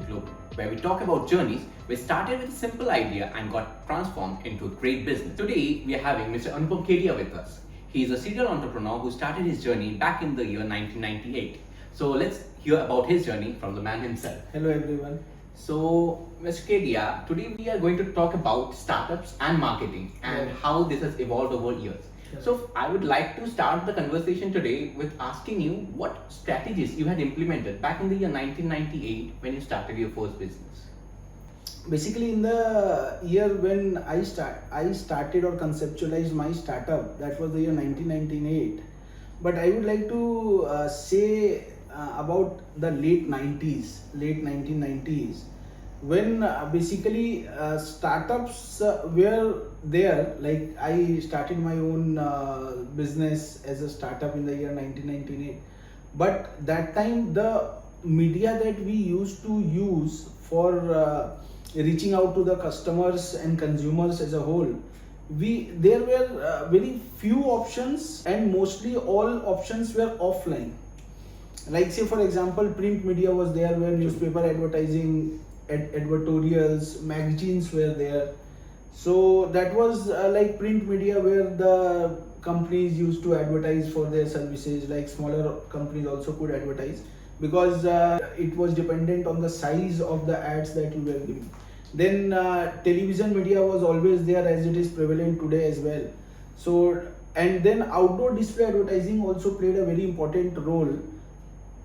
Global, where we talk about journeys which started with a simple idea and got transformed into a great business. Today, we are having Mr. Anupam Kedia with us. He is a serial entrepreneur who started his journey back in the year 1998. So let's hear about his journey from the man himself. Hello everyone. So, Mr. Kedia, today we are going to talk about startups and marketing and how this has evolved over years. So, I would like to start the conversation today with asking you what strategies you had implemented back in the year 1998 when you started your first business. Basically, in the year when I started or conceptualized my startup, that was the year 1998. But I would like to say about the late 1990s, when basically startups were there. Like I started my own business as a startup in the year 1998. But that time the media that we used to use for reaching out to the customers and consumers as a whole, there were very few options, and mostly all options were offline. Like say for example, print media was there, where newspaper advertising, editorials, magazines were there. So that was like print media, where the companies used to advertise for their services. Like smaller companies also could advertise, because it was dependent on the size of the ads that you were giving. Then television media was always there, as it is prevalent today as well. So, and then outdoor display advertising also played a very important role.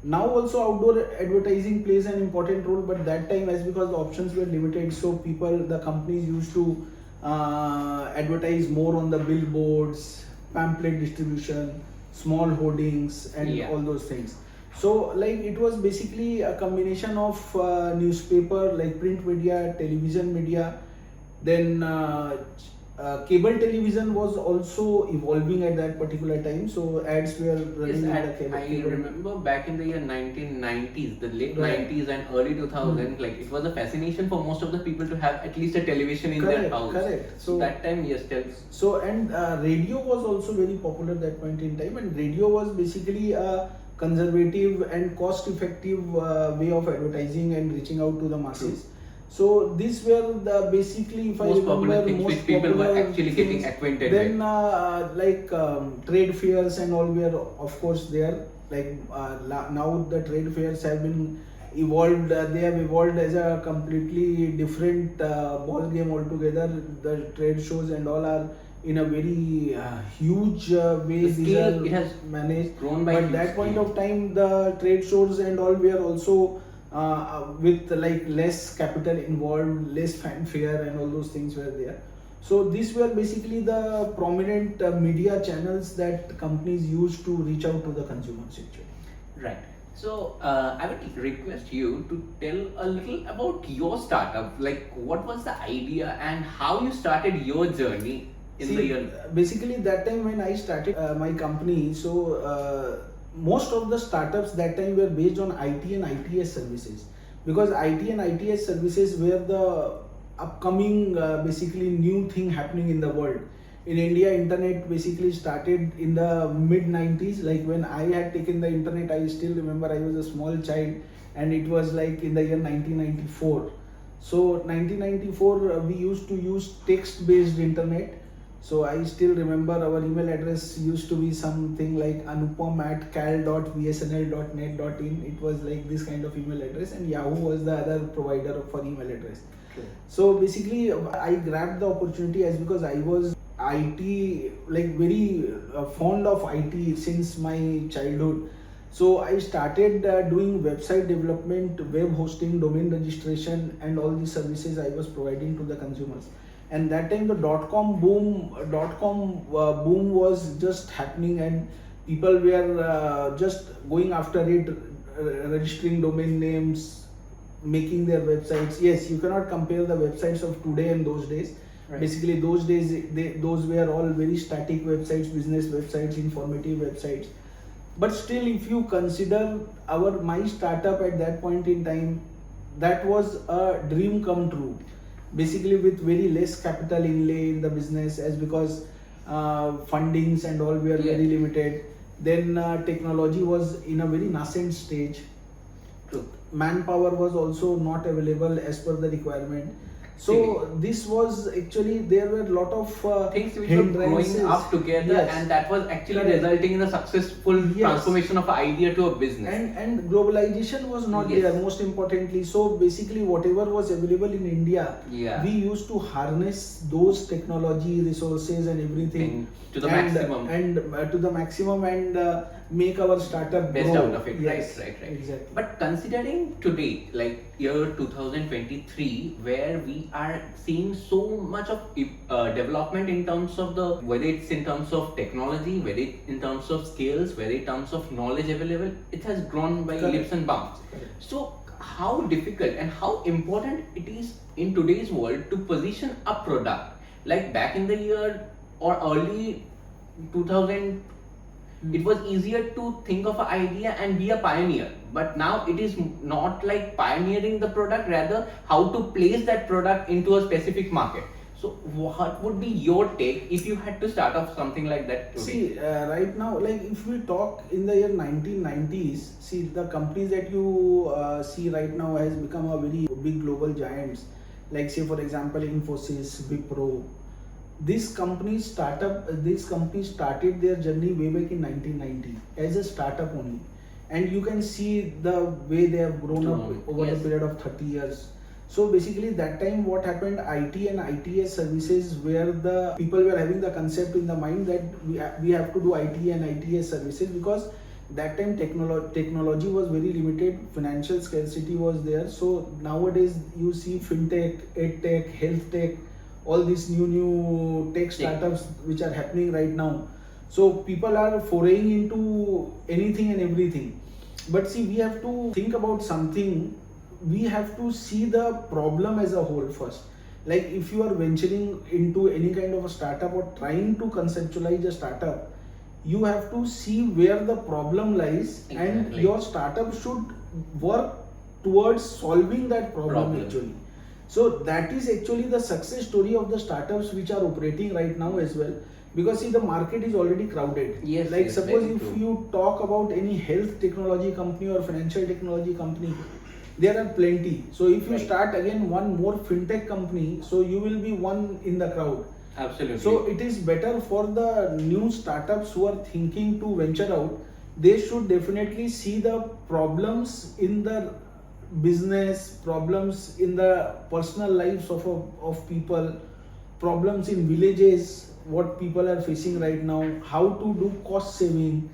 Now also outdoor advertising plays an important role, but that time, as because the options were limited, so the companies used to advertise more on the billboards, pamphlet distribution, small hoardings, and all those things. So like it was basically a combination of newspaper, like print media, television media. Then cable television was also evolving at that particular time. So ads were running in the cable. I remember back in the year 1990s, the late 90s and early 2000s, like it was a fascination for most of the people to have at least a television in their house. Correct. So that time, yes, So and radio was also very popular at that point in time, and radio was basically a conservative and cost-effective way of advertising and reaching out to the masses. So these were the basically, if most I remember, things most which people were actually getting acquainted then, with. trade fairs and all were of course there. Like now the trade fairs have been evolved. They have evolved as a completely different ball game altogether. The trade shows and all are in a very huge way. It has managed. Grown by but that point of time, the trade shows and all were also with like less capital involved, less fanfare, and all those things were there. So these were basically the prominent media channels that companies used to reach out to the consumers actually. Right. So I would request you to tell a little about your startup. Like what was the idea and how you started your journey in the year? Basically that time when I started my company, so most of the startups that time were based on IT and ITS services, because IT and ITS services were the upcoming basically new thing happening in the world. In India, internet basically started in the mid 90s. Like when I had taken the internet, I still remember I was a small child, and it was like in the year 1994. So 1994 we used to use text based internet. So I still remember our email address used to be something like anupam@cal.bsnl.net.in. It was like this kind of email address, and Yahoo was the other provider for email address. So basically I grabbed the opportunity, as because I was IT, like very fond of IT since my childhood. So I started doing website development, web hosting, domain registration, and all these services I was providing to the consumers. And that time the dot-com boom was just happening, and people were just going after it, registering domain names, making their websites. Yes, you cannot compare the websites of today and those days. Right. Basically those days those were all very static websites, business websites, informative websites. But still, if you consider my startup at that point in time, that was a dream come true. Basically with very less capital inlay in the business, as because fundings and all were very limited. Then technology was in a very nascent stage. manpower was also not available as per the requirement. So this was actually, there were a lot of things which were growing up together, Yes. and that was actually Correct. resulting in a successful Yes. transformation of an idea to a business. And globalization was not Yes. there, most importantly. So basically whatever was available in India, Yeah. we used to harness those technology resources and everything To the maximum. and to the maximum, and make our startup Best grow. out of it. Yes, Right. exactly. But considering today, like year 2023, where we are seeing so much of development in terms of the, whether it's in terms of technology, whether it's in terms of skills, whether in terms of knowledge available, it has grown by Correct. leaps and bounds. Correct. So how difficult and how important it is in today's world to position a product, like back in the year or early 2000, it was easier to think of an idea and be a pioneer. But now it is not like pioneering the product, rather how to place that product into a specific market. So what would be your take if you had to start off something like that today? See, right now, like if we talk in the year 1990s, see the companies that you see right now has become a very big global giants. Like say for example, Infosys, Wipro. This company started their journey way back in 1990 as a startup only, and you can see the way they have grown up over Yes. the period of 30 years. So basically that time what happened, IT and ITS services, where the people were having the concept in the mind that we have to do IT and ITS services, because that time technology was very limited, financial scarcity was there. So nowadays you see fintech, edtech, health tech, all these new tech startups which are happening right now. So people are foraying into anything and everything. But see, we have to think about something. We have to see the problem as a whole first. Like if you are venturing into any kind of a startup or trying to conceptualize a startup, you have to see where the problem lies. Exactly. And your startup should work towards solving that problem. Actually, so that is actually the success story of the startups which are operating right now as well. Because see, the market is already crowded. Yes, like yes, suppose very if true. you talk about any health technology company or financial technology company, there are plenty. So if you Right. start again one more fintech company, so you will be one in the crowd. Absolutely. So it is better for the new startups who are thinking to venture out. They should definitely see the problems in the business, problems in the personal lives of people, problems in villages, what people are facing right now, how to do cost saving.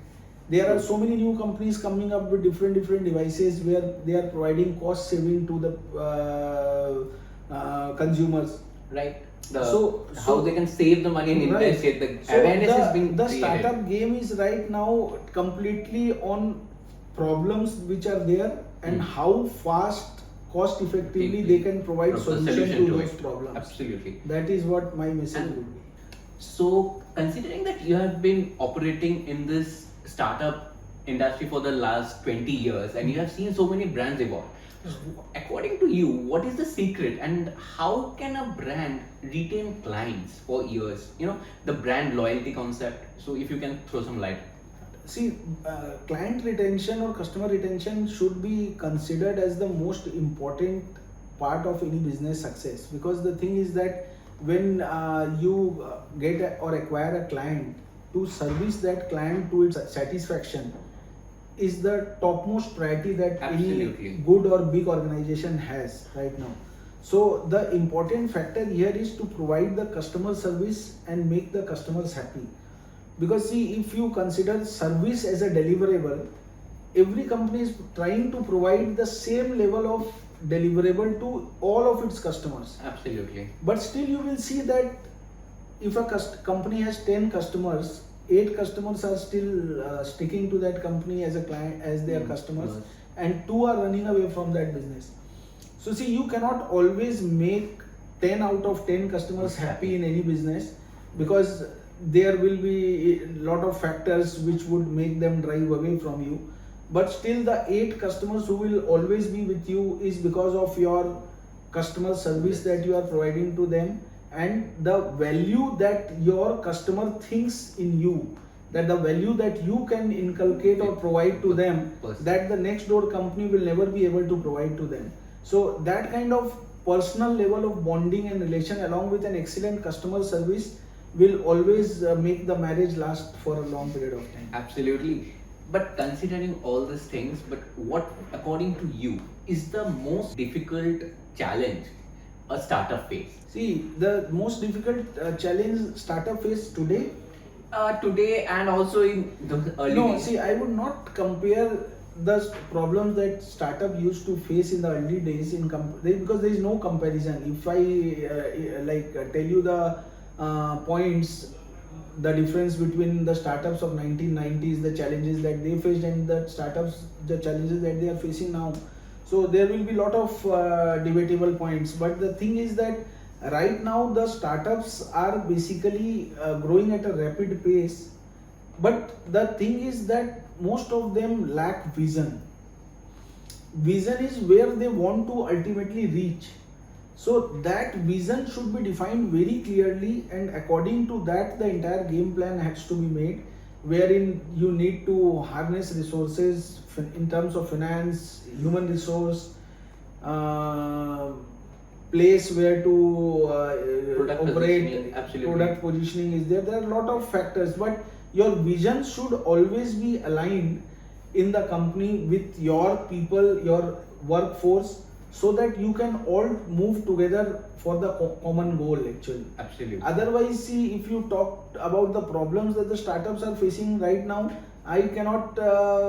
There are so many new companies coming up with different devices where they are providing cost saving to the consumers. Right. So they can save the money and invest it. The So awareness is being the created. startup game is right now completely on problems which are there and how fast, cost effectively they can provide The solution to those it. problems. Absolutely. That is what my message And- would be. So, considering that you have been operating in this startup industry for the last 20 years and you have seen so many brands evolve, according to you, what is the secret and how can a brand retain clients for years? You know, the brand loyalty concept. So, if you can throw some light. See, client retention or customer retention should be considered as the most important part of any business success, because the thing is that when you get or acquire a client, to service that client to its satisfaction is the topmost priority that Absolutely. any good or big organization has right now. So the important factor here is to provide the customer service and make the customers happy. Because see, if you consider service as a deliverable, every company is trying to provide the same level of deliverable to all of its customers. Absolutely. But still you will see that if a company has 10 customers, 8 customers are still sticking to that company as a client, as their customers, Yes. and 2 are running away from that business. So see, you cannot always make 10 out of 10 customers happy in any business, because there will be a lot of factors which would make them drive away from you. But still the 8 customers who will always be with you is because of your customer service that you are providing to them and the value that your customer thinks in you. that the value that you can inculcate or provide to them, that the next door company will never be able to provide to them. So that kind of personal level of bonding and relation along with an excellent customer service will always make the marriage last for a long period of time. Absolutely. But considering all these things, but what, according to you, is the most difficult challenge a startup face? See, the most difficult challenge startup face today. Today and also in the early No, days. see, I would not compare the problems that startup used to face in the early days because there is no comparison. If I tell you the points, the difference between the startups of 1990s, the challenges that they faced, and the startups, the challenges that they are facing now. So there will be a lot of debatable points. But the thing is that right now the startups are basically growing at a rapid pace. But the thing is that most of them lack vision. Vision is where they want to ultimately reach. So that vision should be defined very clearly, and according to that, the entire game plan has to be made, wherein you need to harness resources in terms of finance, human resource, place where to Product operate, positioning, absolutely. product positioning is there. There are a lot of factors, but your vision should always be aligned in the company with your people, your workforce, so that you can all move together for the common goal actually. Absolutely. Otherwise, see, if you talk about the problems that the startups are facing right now, I cannot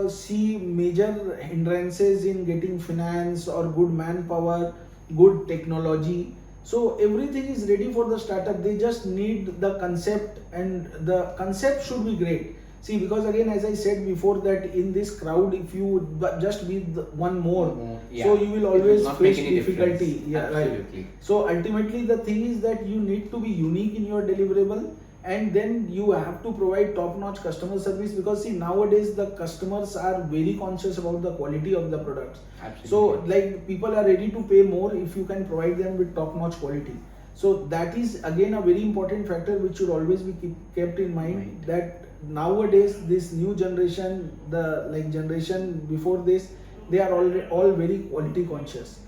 see major hindrances in getting finance or good manpower, good technology. So everything is ready for the startup. They just need the concept, and the concept should be great. See, because again, as I said before, that in this crowd, if you just be one more, Yeah. so you will It will always not make face any difficulty. difference. Yeah, Absolutely. right. So ultimately, the thing is that you need to be unique in your deliverable, and then you have to provide top-notch customer service, because see, nowadays the customers are very conscious about the quality of the products. Absolutely. So like people are ready to pay more if you can provide them with top-notch quality. So that is again a very important factor which should always be kept in mind, that nowadays this new generation, the generation before this, they are all very quality conscious,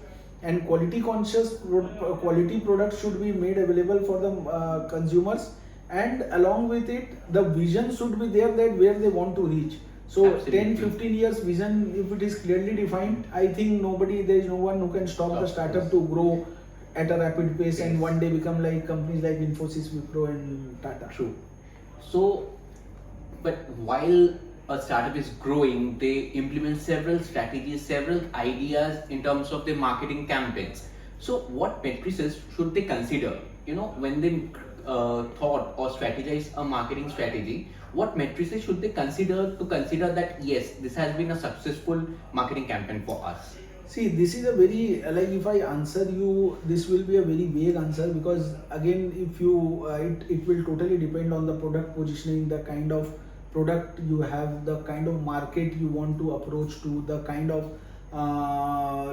and quality conscious quality products should be made available for the consumers, and along with it the vision should be there, that where they want to reach. So Absolutely. 10-15 years vision, if it is clearly defined, I think there is no one who can stop the startup to grow at a rapid pace and one day become like companies like Infosys, Wipro and Tata. True. So, but while a startup is growing, they implement several strategies, several ideas in terms of their marketing campaigns. So, what matrices should they consider? When they thought or strategize a marketing strategy, what matrices should they consider to consider that yes, this has been a successful marketing campaign for us? See, this is a very, if I answer you, this will be a very vague answer, because again, if you, it will totally depend on the product positioning, the kind of product you have, the kind of market you want to approach to, the kind of,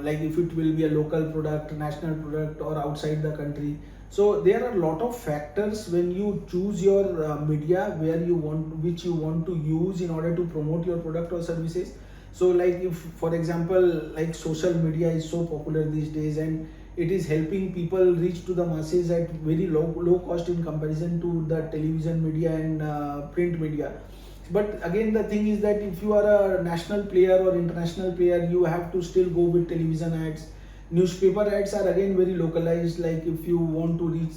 if it will be a local product, national product, or outside the country. So there are a lot of factors when you choose your media, which you want to use in order to promote your product or services. So if, for example, social media is so popular these days, and it is helping people reach to the masses at very low cost in comparison to the television media and print media. But again, the thing is that if you are a national player or international player, you have to still go with television ads. Newspaper ads are again very localized. Like if you want to reach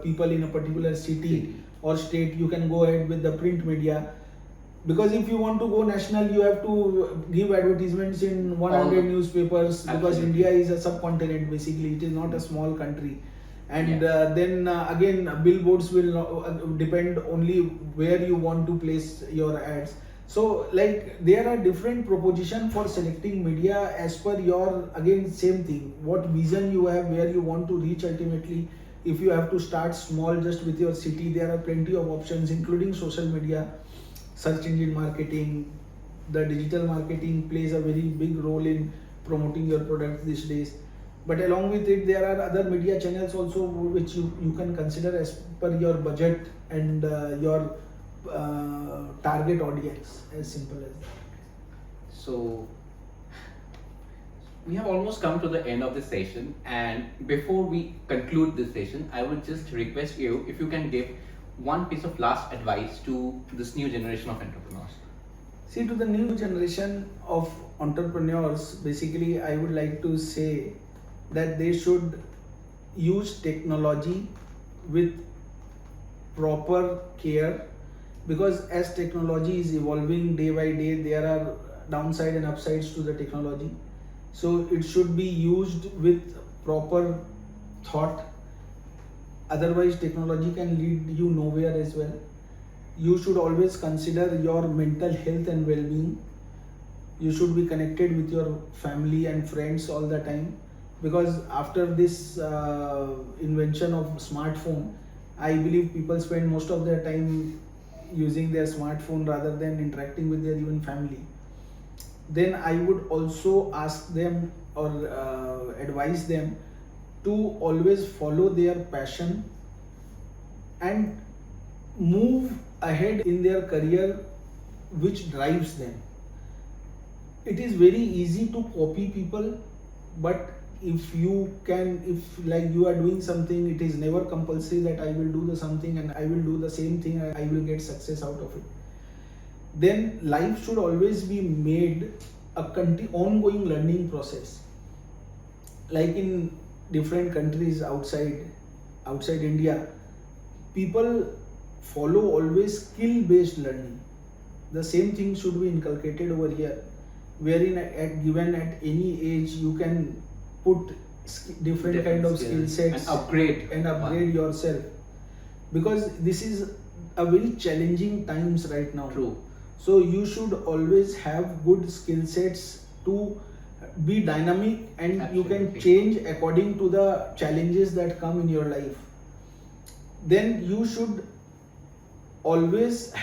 people in a particular city or state, you can go ahead with the print media. Because if you want to go national, you have to give advertisements in 100 newspapers. Because India is a subcontinent, basically. It is not a small country. And then again, billboards will depend only where you want to place your ads. So there are different propositions for selecting media as per your, again, same thing. What vision you have, where you want to reach ultimately. If you have to start small just with your city, there are plenty of options, including social media, search engine marketing. The digital marketing plays a very big role in promoting your product these days. But along with it, there are other media channels also which you can consider as per your budget and your target audience, as simple as that. So we have almost come to the end of this session, and before we conclude this session, I would just request you if you can give one piece of last advice to this new generation of entrepreneurs. See, to the new generation of entrepreneurs, basically, I would like to say that they should use technology with proper care, because as technology is evolving day by day, there are downside and upsides to the technology. So it should be used with proper thought. Otherwise, technology can lead you nowhere as well. You should always consider your mental health and well-being. You should be connected with your family and friends all the time, because after this invention of smartphone, I believe people spend most of their time using their smartphone rather than interacting with their even family. Then I would also ask them or advise them to always follow their passion and move ahead in their career which drives them. It is very easy to copy people, but if you like you are doing something, it is never compulsory that I will do the something and I will do the same thing and I will get success out of it. Then life should always be made a ongoing learning process. Like in different countries outside India, people follow always skill based learning. The same thing should be inculcated over here, wherein given at any age you can put different kind of skill sets and upgrade yourself, because this is a very challenging times right now. True. So you should always have good skill sets to be dynamic, and Absolutely. You can change according to the challenges that come in your life. Then you should always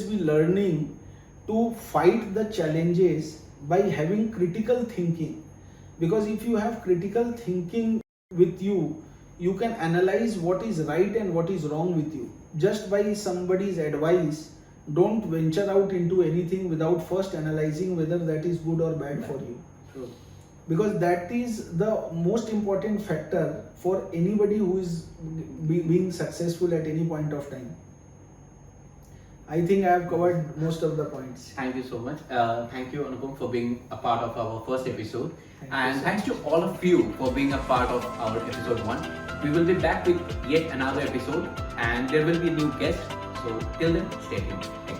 be learning to fight the challenges by having critical thinking, because if you have critical thinking with you, you can analyze what is right and what is wrong with you. Just by somebody's advice, don't venture out into anything without first analyzing whether that is good or bad for you. True. Because that is the most important factor for anybody who is being successful at any point of time. I think I have covered most of the points. Thank you so much. Thank you, Anupam, for being a part of our first episode. Thank you so Thanks to all of you for being a part of our episode 1. We will be back with yet another episode, and there will be a new guest. So till then, stay tuned. Thank you.